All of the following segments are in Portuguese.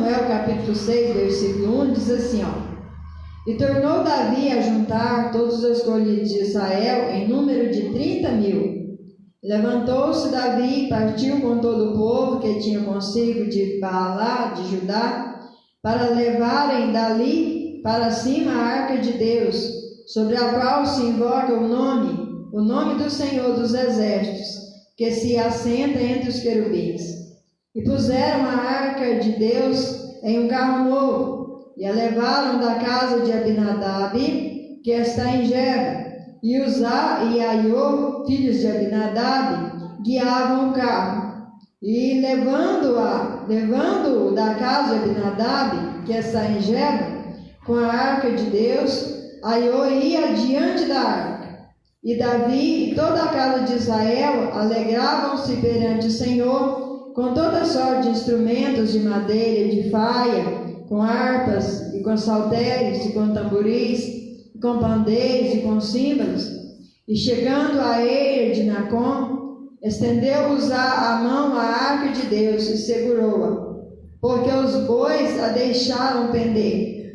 Samuel, capítulo 6, versículo 1, diz assim, ó: E tornou Davi a juntar todos os escolhidos de Israel em número de 30.000. Levantou-se Davi e partiu com todo o povo que tinha consigo de Baalá, de Judá, para levarem dali para cima a arca de Deus, sobre a qual se invoca o nome do Senhor dos Exércitos, que se assenta entre os querubins. E puseram a arca de Deus em um carro novo, e a levaram da casa de Abinadab, que está em Geba, e Uzá e Aiô, filhos de Abinadab, guiavam o carro. E levando-o da casa de Abinadab, que está em Geba, com a arca de Deus, Aiô ia diante da arca. E Davi e toda a casa de Israel alegravam-se perante o Senhor, com toda sorte de instrumentos de madeira e de faia, com harpas e com saltérios e com tamboris, e com pandeiros e com símbolos. E chegando à eira de Nacon, estendeu Uzá a mão à arca de Deus e segurou-a, porque os bois a deixaram pender.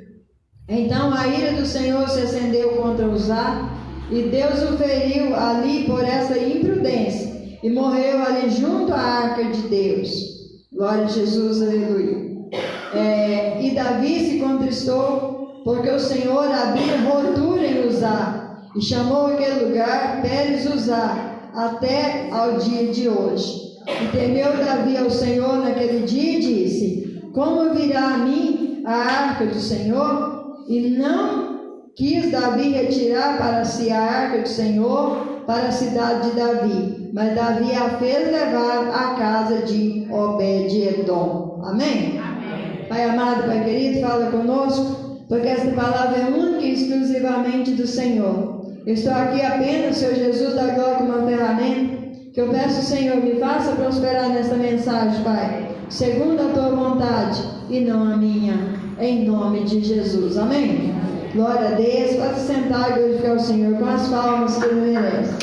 Então a ira do Senhor se acendeu contra Uzá, e Deus o feriu ali por essa imprudência, e morreu ali junto à arca de Deus. Glória a Jesus, aleluia. E Davi se contristou, porque o Senhor abriu rotura em Uzá, e chamou aquele lugar Pérez Uzá, até ao dia de hoje. E temeu Davi ao Senhor naquele dia e disse: Como virá a mim a arca do Senhor? E não quis Davi retirar para si a arca do Senhor para a cidade de Davi, mas Davi a fez levar à casa de Obed-edom. Amém? Pai amado, Pai querido, fala conosco, porque esta palavra é única e exclusivamente do Senhor. Eu estou aqui apenas, Senhor Jesus da glória, como uma ferramenta, que eu peço, Senhor, me faça prosperar nesta mensagem, Pai, segundo a Tua vontade e não a minha, em nome de Jesus. Amém? Glória a Deus. Pode sentar e glorificar o Senhor com as palmas que Ele merece.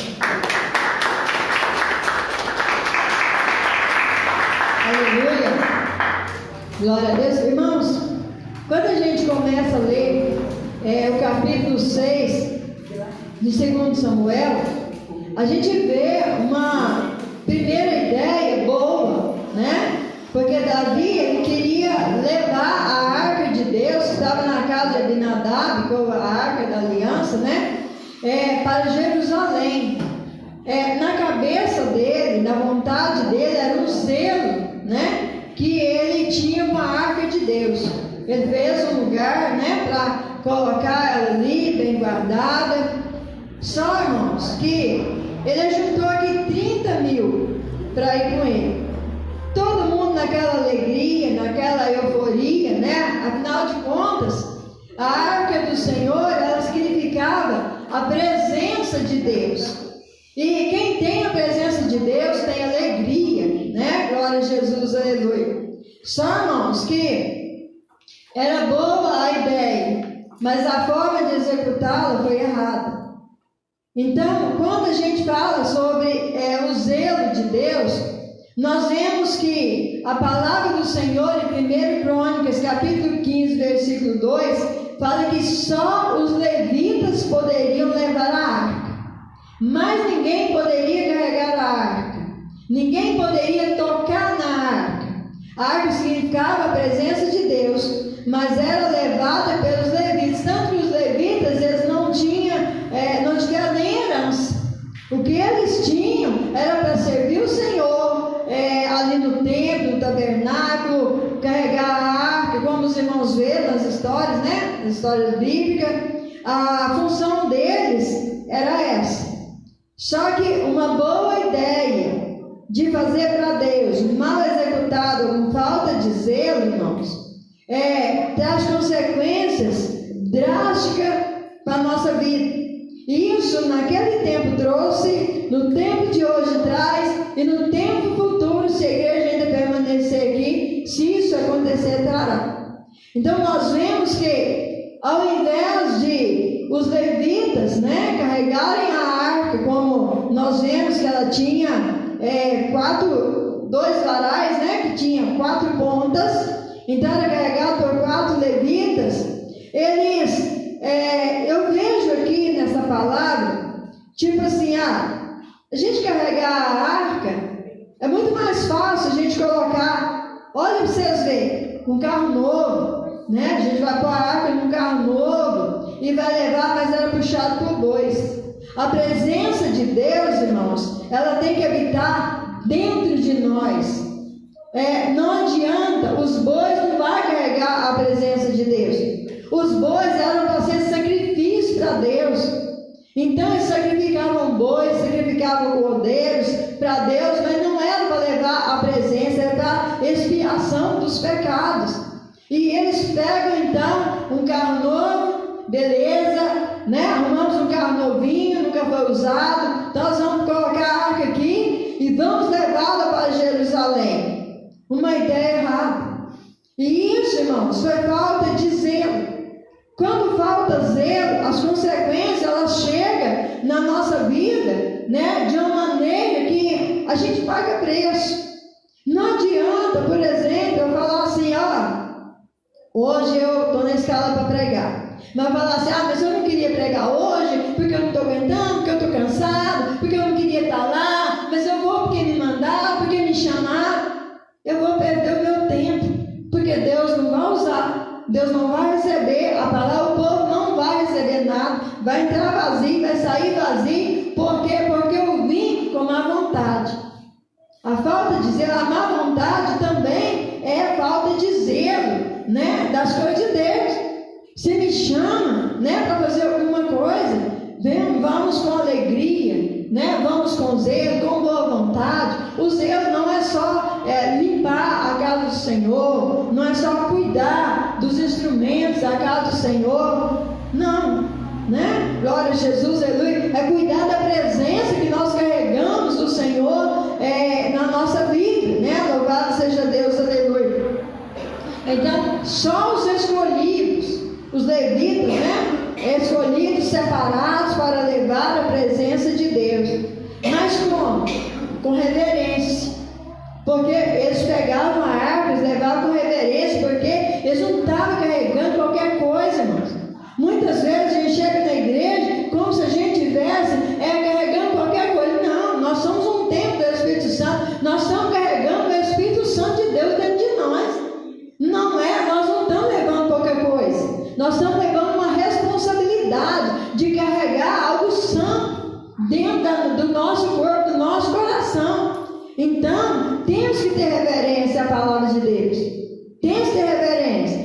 Aleluia. Glória a Deus. Irmãos, quando a gente começa a ler o capítulo 6 de 2 Samuel, a gente vê uma primeira ideia boa, né? Porque Davi, ele queria levar a arca de Deus, que estava na casa de Abinadab, com a arca da aliança, né? Para Jerusalém. Na cabeça dele, na vontade dele, era um selo, né? Que ele tinha com a arca de Deus. Ele fez um lugar, né, para colocar ela ali, bem guardada. Só, irmãos, que ele juntou aqui 30.000 para ir com ele. Todo mundo naquela alegria, naquela euforia, né? Afinal de contas, a arca do Senhor, ela significava a presença de Deus. E quem tem a presença de Deus tem alegria, né? Glória a Jesus, aleluia. Só, irmãos, que era boa a ideia, mas a forma de executá-la foi errada. Então, quando a gente fala sobre o zelo de Deus, nós vemos que a palavra do Senhor em 1 Crônicas, capítulo 15, versículo 2, fala que só os levitas poderiam levar a arca. Mas ninguém poderia carregar a arca, ninguém poderia tocar na arca. A arca significava a presença de Deus, mas era levada pelos levitas. Tanto que os levitas, eles não tinham nem herança. O que eles tinham era para servir o Senhor ali no templo, no tabernáculo, carregar a arca, como os irmãos vê nas histórias, né? Nas histórias bíblicas. A função deles era essa. Só que uma boa ideia de fazer para Deus, mal executado, com falta de zelo, irmãos, traz consequências drásticas para a nossa vida. E isso naquele tempo trouxe, no tempo de hoje traz, e no tempo futuro, se a igreja ainda permanecer aqui, se isso acontecer, trará. Então nós vemos que, ao invés de os levitas, né, carregarem a arca, como nós vemos que ela tinha dois varais, né, que tinha 4 pontas, então era carregado por 4 levitas. Eles, eu vejo aqui nessa palavra, tipo assim, a gente carregar a arca, é muito mais fácil a gente colocar, olha para vocês verem, um carro novo, né? A gente vai pôr a arca num carro novo e vai levar, mas era puxado por bois. A presença de Deus, irmãos, ela tem que habitar dentro de nós. Não adianta, os bois não vão carregar a presença de Deus. Os bois eram para ser sacrifício para Deus. Então eles sacrificavam bois, sacrificavam cordeiros para Deus, mas não era para levar a presença, era para expiação dos pecados. E eles pegam então um carro novo, beleza, né? Arrumamos um carro novinho, nunca foi usado, então nós vamos colocar a arca aqui e vamos levá-la para Jerusalém. Uma ideia errada. E isso, irmãos, foi falta de zelo. Quando falta zelo, as consequências elas chegam na nossa vida, né, de uma maneira que a gente paga preço. Não adianta, por exemplo, eu falar assim, hoje eu estou na escala para pregar. Mas falar assim, mas eu não queria pregar hoje, porque eu não estou aguentando, porque eu estou cansado, porque eu não queria estar lá, mas eu vou porque me mandaram, porque me chamaram. Eu vou perder o meu tempo, porque Deus não vai usar, Deus não vai receber a palavra, o povo não vai receber nada, vai entrar vazio, vai sair vazio. Por quê? Porque eu vim com má vontade. A falta de zelo, a má vontade também é falta de zelo, né, das coisas de Deus. Se me chama, né, para fazer alguma coisa, vamos com alegria, né, vamos com zelo, com boa vontade. O zelo não é só limpar a casa do Senhor, não é só cuidar dos instrumentos da casa do Senhor, não, né? Glória a Jesus, aleluia. É cuidar da presença que nós carregamos do Senhor na nossa vida, né? Louvado seja Deus, aleluia. Então, só os escolhidos, os levitas, né? Escolhidos, separados para levar a presença de Deus. Mas como? Com reverência. Porque eles pegavam a arca, eles levavam com reverência, porque eles não estavam carregando qualquer coisa, irmãos. Muitas vezes a gente chega na igreja como se a gente estivesse carregando qualquer coisa. Não, nós somos um templo do Espírito Santo, nós estamos carregando o Espírito Santo de Deus dentro de nós. Nós não estamos levando qualquer coisa, nós estamos levando uma responsabilidade de carregar algo santo dentro do nosso corpo, do nosso coração. Então, temos que ter reverência à palavra de Deus. Temos que ter reverência.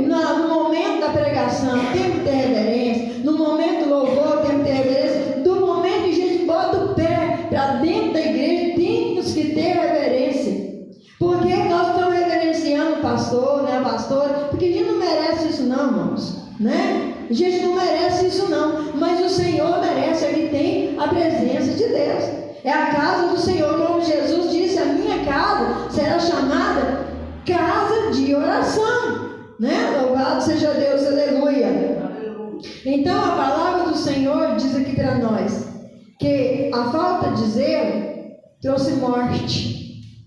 No momento da pregação, temos que ter reverência. No momento do louvor, temos que ter reverência. Do momento que a gente bota o pé para dentro da igreja, temos que ter reverência. Porque nós estamos reverenciando o pastor, né, a pastora, porque a gente não merece isso não, irmãos, né? A gente não merece isso não, mas o Senhor merece, ele tem a presença de Deus. É a casa do Senhor, como Jesus disse, a minha casa será chamada casa de oração, né? Louvado seja Deus, aleluia. Então a palavra do Senhor diz aqui para nós que a falta de zelo trouxe morte.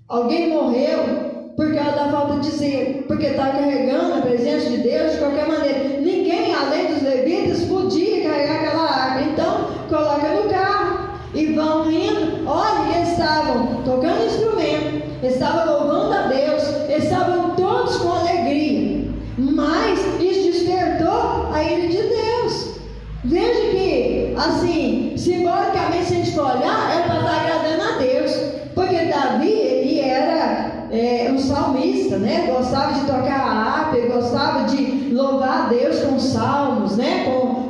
Alguém morreu por causa da falta de zelo, porque estava carregando a presença de Deus de qualquer maneira. Ninguém, além dos levitas, podia carregar aquela arca. Então coloca no carro e vão indo. Olha, eles estavam tocando instrumento, estavam louvando a Deus, estavam todos com alegria, mas isso despertou a ira de Deus. Veja que, assim, simbolicamente, se a gente for olhar, era para estar agradando a Deus, porque Davi, ele era um salmista, né? Gostava de tocar a harpa, ele gostava de louvar a Deus com salmos, né?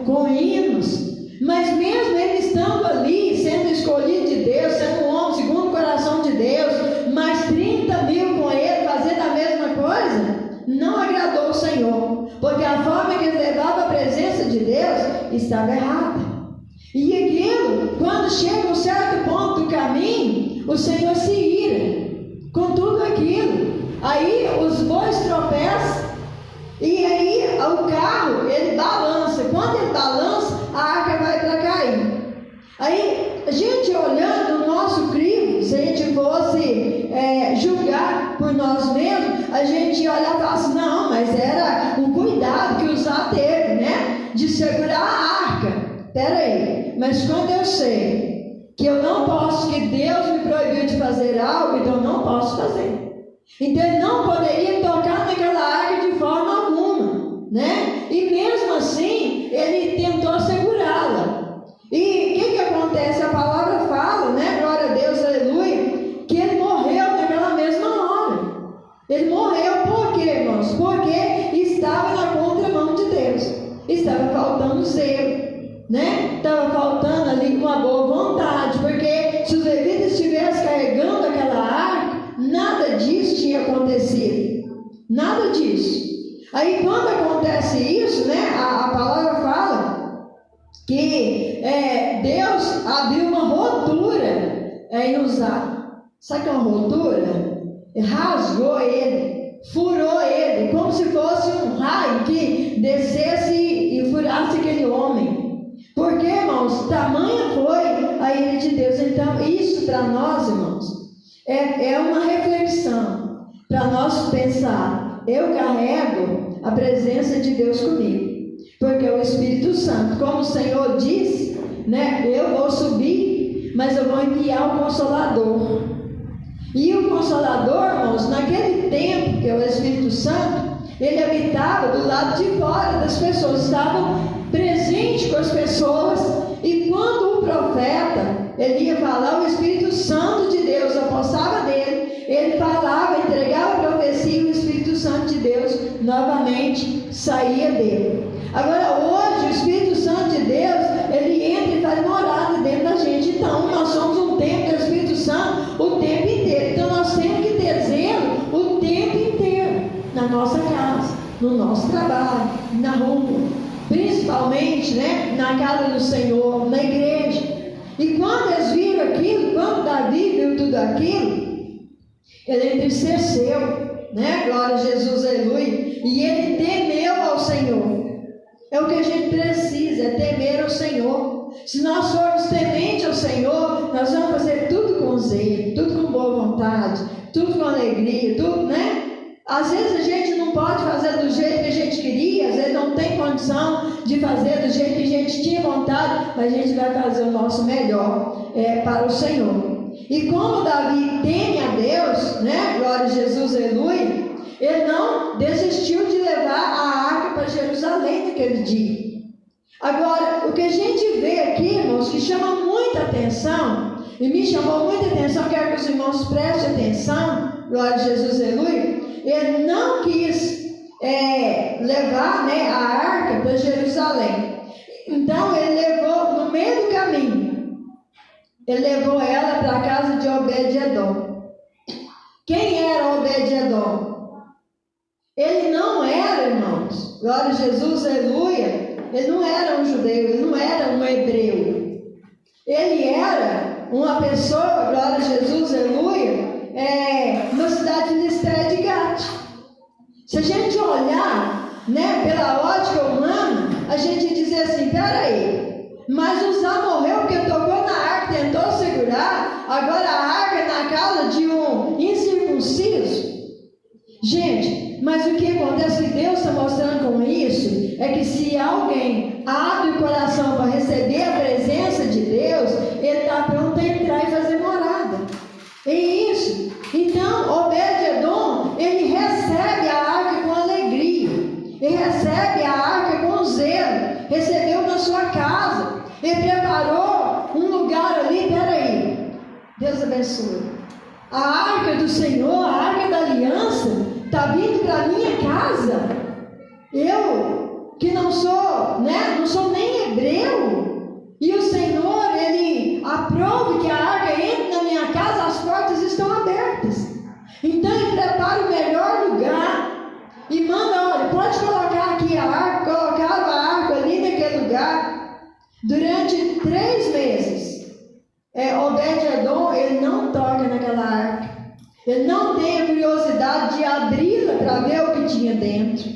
Com hinos. Mas mesmo ele estando ali, sendo escolhido de Deus, sendo um homem segundo o coração de Deus, mais 30 mil com ele, fazendo a mesma coisa, não agradou o Senhor, porque a forma que ele levava a presença de Deus estava errada. E aquilo, quando chega a um certo ponto do caminho, o Senhor se ira com tudo aquilo. Aí os bois tropeçam, e aí o carro, ele balança. Quando ele balança, a arca vai para cair. Aí, a gente olhando o nosso crivo, se a gente fosse julgar por nós mesmos, a gente olha e fala assim, não, mas era o cuidado que Uzá teve, né? De segurar a arca. Espera aí, mas quando eu sei que eu não posso, que Deus me proibiu de fazer algo, então eu não posso fazer. Então ele não poderia tocar naquela arca de forma alguma, né? E mesmo assim, ele tentou segurá-la. E o que acontece? A palavra fala, né? Glória a Deus, aleluia, que ele morreu naquela mesma hora. Ele morreu por quê, irmãos? Porque estava na contramão de Deus. Estava faltando zelo, né? Estava faltando ali uma boa vontade, porque se os levitas estivessem carregando aquela arca, nada disso tinha acontecido. Nada disso. Aí quando acontece isso, né? A palavra fala que Deus abriu uma rotura em Uzá. Sabe o que é uma rotura? Rasgou ele, furou ele, como se fosse um raio que descesse e furasse aquele homem. Porque, irmãos, tamanha foi a ira de Deus. Então, isso para nós, irmãos, é uma reflexão para nós pensar. Eu carrego a presença de Deus comigo, porque o Espírito Santo, como o Senhor disse, né, eu vou subir, mas eu vou enviar o Consolador. E o Consolador, irmãos, naquele tempo, que é o Espírito Santo, ele habitava do lado de fora das pessoas, estava presente com as pessoas. E quando o profeta, ele ia falar, o Espírito Santo de Deus apossava dele, ele falava, entregava a profecia, e o Espírito Santo de Deus novamente saía dele. Agora hoje o Espírito Santo de Deus, ele entra e faz morada dentro da gente. Então nós somos um templo do Espírito Santo o tempo inteiro. Então nós temos que ter zelo o tempo inteiro, na nossa casa, no nosso trabalho, na rua, principalmente, né, na casa do Senhor, na igreja. E quando eles viram aquilo, quando Davi viu tudo aquilo, ele entristeceu, né? Glória a Jesus, aleluia. E ele temeu ao Senhor. É o que a gente precisa, é temer ao Senhor. Se nós formos tementes ao Senhor, nós vamos fazer tudo com zelo, tudo com boa vontade, tudo com alegria, tudo, né? Às vezes a gente não pode fazer do jeito que a gente queria, às vezes não tem condição de fazer do jeito que a gente tinha vontade, mas a gente vai fazer o nosso melhor para o Senhor. E como Davi teme a Deus, né? Glória a Jesus, aleluia, ele não desistiu de levar a arca para Jerusalém naquele dia. Agora, o que a gente vê aqui, irmãos, que chama muita atenção, e me chamou muita atenção, quero que os irmãos prestem atenção, glória a Jesus, aleluia, ele não quis levar, né, a arca para Jerusalém. Então ele levou no meio do caminho, ele levou ela para a casa de Obed-edom. Quem era Obed-edom? Ele não era, irmãos, glória a Jesus, aleluia, ele não era um judeu, ele não era um hebreu. Ele era uma pessoa, glória a Jesus, aleluia, na cidade de Listré de Gate. Se a gente olhar, né, pela ótica humana, a gente diz assim, peraí, mas Uzá morreu porque tocou na arca, tentou segurar, agora a arca é na casa de um incircunciso. Gente, mas o que acontece, que Deus está mostrando com isso, é que se alguém abre o coração para receber a presença de Deus, ele está pronto a entrar e fazer morada. É isso. Então, Obed-edom, ele recebe a arca com alegria, ele recebe a arca com zelo, recebeu na sua casa, ele preparou um lugar ali. Peraí, Deus abençoe. A arca do Senhor, a arca da aliança, está vindo para a minha casa. Eu, que não sou, né, não sou nem hebreu, e o Senhor, ele aprove que a arca entre na minha casa, as portas estão abertas. Então ele prepara o melhor lugar e manda, olha, pode colocar aqui a arca. Colocaram a arca ali naquele lugar durante 3 meses. Obed-edom, ele não toca naquela arca, ele não tem a curiosidade de abri-la para ver o que tinha dentro.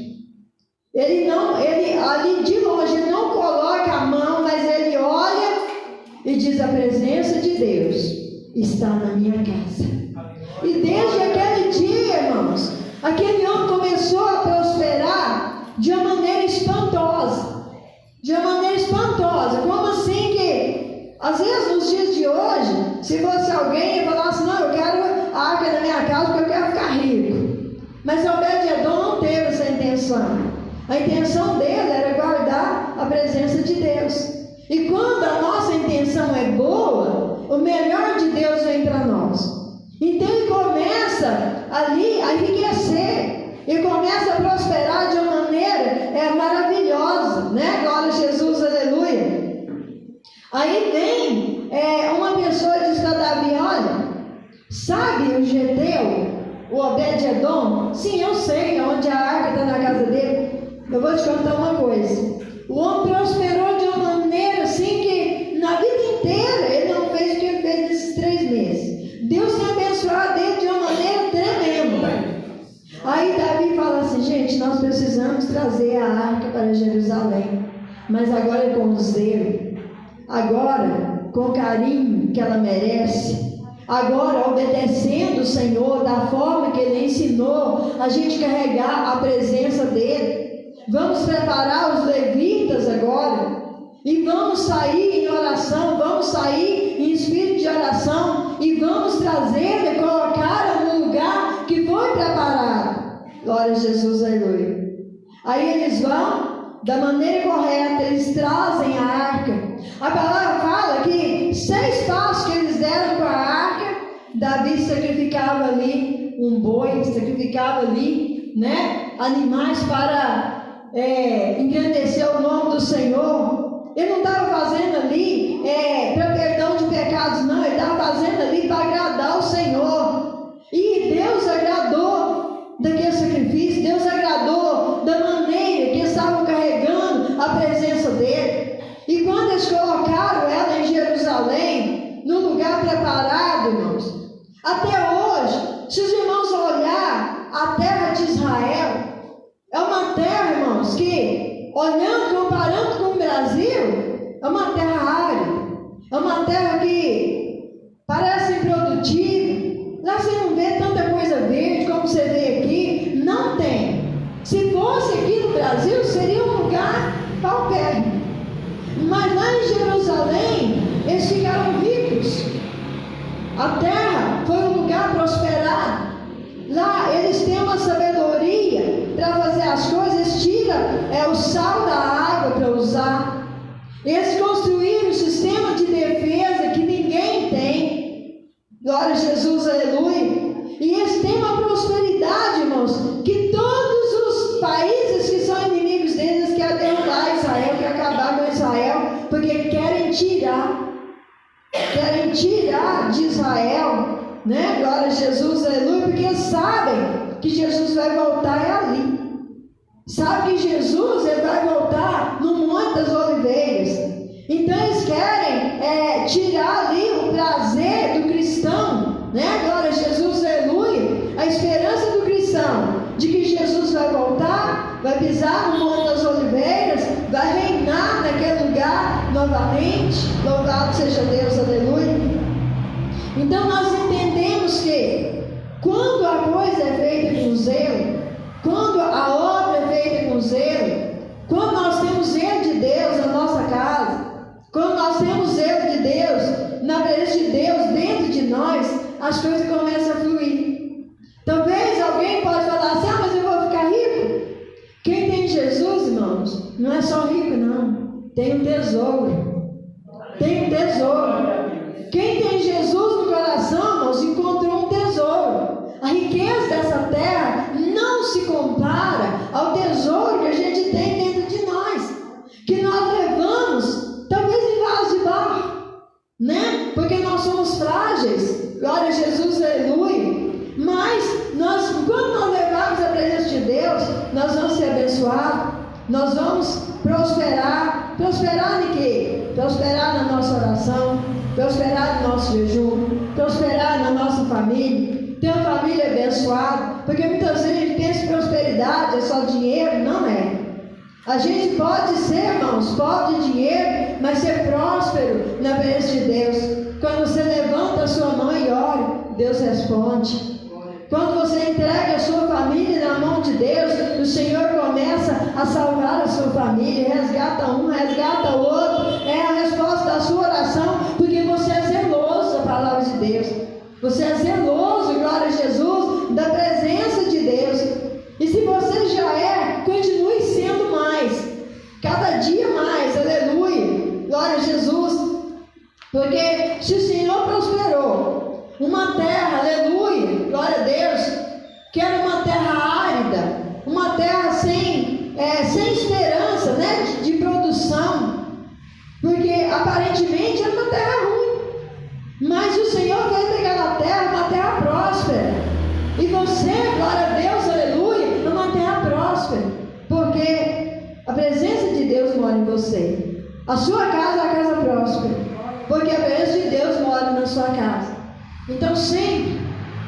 Ele ali de longe, ele não coloca a mão, mas ele olha e diz, a presença de Deus está na minha casa. E desde aquele dia, aquele homem começou a prosperar de uma maneira espantosa. De uma maneira espantosa. Como assim que, às vezes nos dias de hoje, se fosse alguém e falasse, não, eu quero a arca da minha casa porque eu quero ficar rico. Mas Obed-Edom não teve essa intenção. A intenção dele era guardar a presença de Deus. E quando a nossa intenção é boa, o melhor de Deus vem para nós. Então ele começa ali a enriquecer, ele começa a prosperar de uma maneira maravilhosa, né? Glória a Jesus, aleluia. Aí vem uma pessoa e diz para Davi, olha, sabe o Geteu, o Obed-Edom? Sim, eu sei onde a arca está na casa dele. Eu vou te contar uma coisa. O homem prosperou de uma maneira assim que na vida inteira ele não fez o que ele fez nesses 3 meses. Deus tem abençoado ele de uma maneira tremenda. Aí Davi fala assim, gente, nós precisamos trazer a arca para Jerusalém. Mas agora com zelo, agora com o carinho que ela merece, agora obedecendo o Senhor da forma que Ele ensinou a gente carregar a presença dEle. Vamos preparar os levitas agora e vamos sair em oração, vamos sair em espírito de oração e vamos trazer e colocar no lugar que foi preparado. Glória a Jesus, aleluia. Aí eles vão da maneira correta, eles trazem a arca. A palavra fala que 6 passos que eles deram com a arca, Davi sacrificava ali um boi, sacrificava ali, né, animais para engrandecer o nome do Senhor. Ele não estava fazendo ali para perdão de pecados, não. Ele estava fazendo ali para agradar o Senhor. E Deus agradou daquele sacrifício. Deus agradou da maneira que estavam carregando a presença dele. E quando eles colocaram ela em Jerusalém, no lugar preparado, irmãos, até hoje, se os irmãos olhar a terra de Israel, é uma terra, irmãos, que, olhando, comparando com o Brasil, é uma terra árida, é uma terra que parece improdutiva. Lá você não vê tanta coisa verde como você vê aqui, não tem. Se fosse aqui no Brasil, seria um lugar paupérrimo. Mas lá em Jerusalém, eles ficaram ricos. A terra foi um lugar prosperado. Lá eles têm uma sabedoria para fazer as coisas, tira o sal da água para usar. Eles construíram um sistema de defesa que ninguém tem. Glória a Jesus, aleluia. E eles têm uma prosperidade, irmãos, que todos os países que são inimigos deles querem derrubar Israel, querem acabar com Israel, porque querem tirar de Israel, né? Glória a Jesus, aleluia, porque sabem que Jesus vai voltar ali. Sabe que Jesus ele vai voltar no Monte das Oliveiras. Então eles querem tirar ali o prazer do cristão, né? Glória a Jesus, aleluia. A esperança do cristão de que Jesus vai voltar, vai pisar no Monte das Oliveiras, vai reinar naquele lugar novamente. Louvado seja Deus, aleluia. Então nós entendemos que quando a coisa é feita com zelo, quando a obra é feita com zelo, quando nós temos zelo de Deus na nossa casa, quando nós temos zelo de Deus, na presença de Deus dentro de nós, as coisas começam a fluir. Talvez alguém pode falar assim, mas eu vou ficar rico. Quem tem Jesus, irmãos, não é só rico não, tem um tesouro. Tem um tesouro. Quem tem Jesus no coração, irmãos, encontrou um tesouro. A riqueza dessa terra não se compara ao tesouro que a gente tem dentro de nós, que nós levamos, talvez em vaso de barro, né? Porque nós somos frágeis. Glória a Jesus, aleluia. Mas quando nós levarmos a presença de Deus, nós vamos ser abençoados, nós vamos prosperar. Prosperar em quê? Prosperar na nossa oração, prosperar no nosso jejum, prosperar na nossa família, ter uma família abençoada, porque muitas vezes a gente pensa que prosperidade é só dinheiro, não é. A gente pode ser, irmãos, pobre de dinheiro, mas ser próspero na presença de Deus. Quando você levanta a sua mão e ora, Deus responde. Quando você entrega a sua família na mão de Deus, o Senhor começa a salvar a sua família, resgata um, resgata o outro. É a resposta da sua oração, porque você é zeloso da palavra de Deus. Você é zeloso, glória a Jesus, da presença de Deus. E se você já é, continue sendo mais. Cada dia mais, aleluia, glória a Jesus. Porque se o Senhor prosperou uma terra, aleluia, glória a Deus, que era uma terra árida, uma terra sem esperança, né, de produção, porque aparentemente era uma terra ruim, mas o Senhor fez daquela terra uma terra próspera. E você, glória a Deus, aleluia, é uma terra próspera, porque a presença de Deus mora em você. A sua casa é a casa próspera, porque a presença de Deus mora na sua casa. Então sempre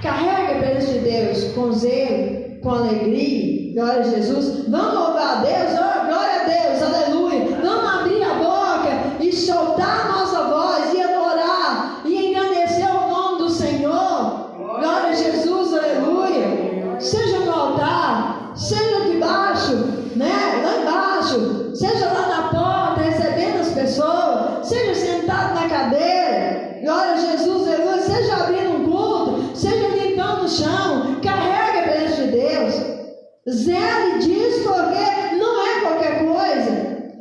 carrega a presença de Deus com zelo, com alegria, glória a Jesus. Vamos louvar a Deus, oh, glória a Deus, aleluia. Vamos abrir a boca e soltar a nossa voz e adorar e engrandecer o nome do Senhor. Glória a Jesus, aleluia. Seja no altar, seja debaixo, né, lá embaixo, seja lá na porta recebendo as pessoas, seja sentado na cadeira, glória a Jesus, aleluia. Seja abrindo um culto, seja limpando o chão, carrega a presença de Deus. Zele disso, porque não é qualquer coisa.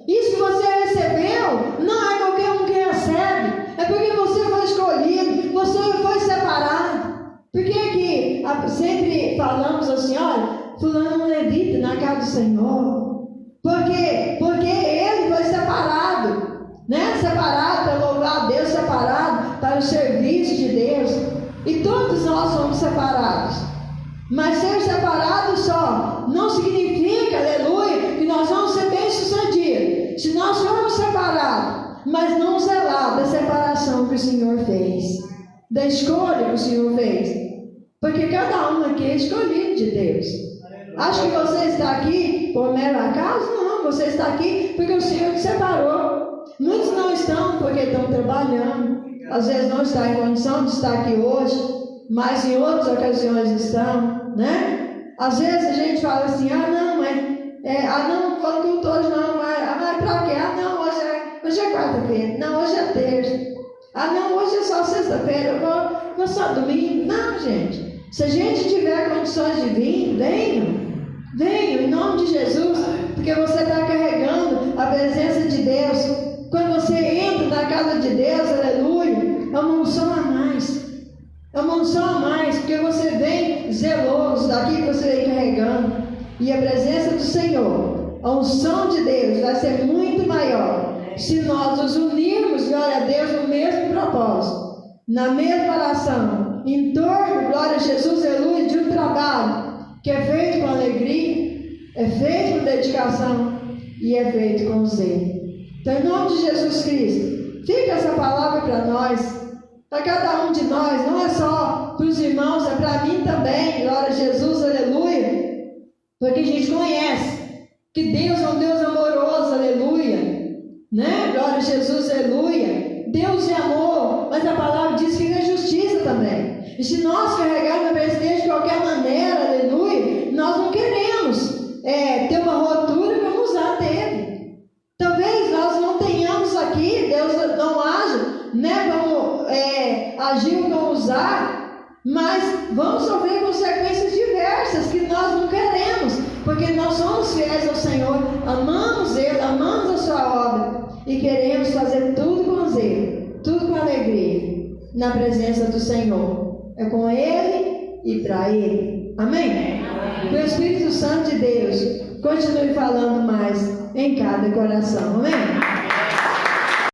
Isso que você recebeu não é qualquer um que recebe, é porque você foi escolhido, você foi separado. Por que que sempre falamos assim, olha, fulano é um levita na casa do Senhor? Por quê? Porque ele foi separado, né? Separado para louvar a Deus, separado para o serviço de Deus. E todos nós somos separados. Mas ser separado só não significa, aleluia, que nós vamos ser bem-sucedidos. Se nós formos separados, mas não zelar da separação que o Senhor fez, da escolha que o Senhor fez. Porque cada um aqui é escolhido de Deus. Acho que você está aqui por mero acaso? Não, você está aqui porque o Senhor te separou. Muitos não estão porque estão trabalhando. Às vezes não está em condição de estar aqui hoje, mas em outras ocasiões estão, né? Às vezes a gente fala assim, não vou culto hoje não, mas pra quê? Hoje é quarta-feira, não, hoje é terça, não, hoje é só sexta-feira, eu vou só domingo. Não, gente, se a gente tiver condições de vir, venham, em nome de Jesus, porque você está carregando a presença de Deus. Quando você entra na casa de Deus, aleluia, é uma unção a mais. É uma unção a mais, porque você vem zeloso daqui que você vem carregando. E a presença do Senhor, a unção de Deus vai ser muito maior se nós nos unirmos, glória a Deus, no mesmo propósito, na mesma oração, em torno, glória a Jesus, aleluia, de um trabalho que é feito com alegria, é feito com dedicação e é feito com zelo. Então, em nome de Jesus Cristo, fica essa palavra para nós, para cada um de nós, não é só para os irmãos, é para mim também, glória a Jesus, aleluia, porque a gente conhece que Deus é um Deus amoroso, aleluia, né? Glória a Jesus, aleluia. Deus é amor, mas a palavra diz que é justiça também. E se nós carregarmos a presença de qualquer maneira, aleluia, nós não queremos ter uma ruptura como Uzá teve. Talvez nós não tenhamos aqui, Deus não age, né, como agiu com Uzá, mas vamos sofrer consequências diversas que nós não queremos, porque nós somos fiéis ao Senhor, amamos Ele, amamos a sua obra e queremos fazer tudo com zelo, tudo com alegria, na presença do Senhor. É com Ele e para Ele. Amém? Que o Espírito Santo de Deus continue falando mais em cada coração. Amém?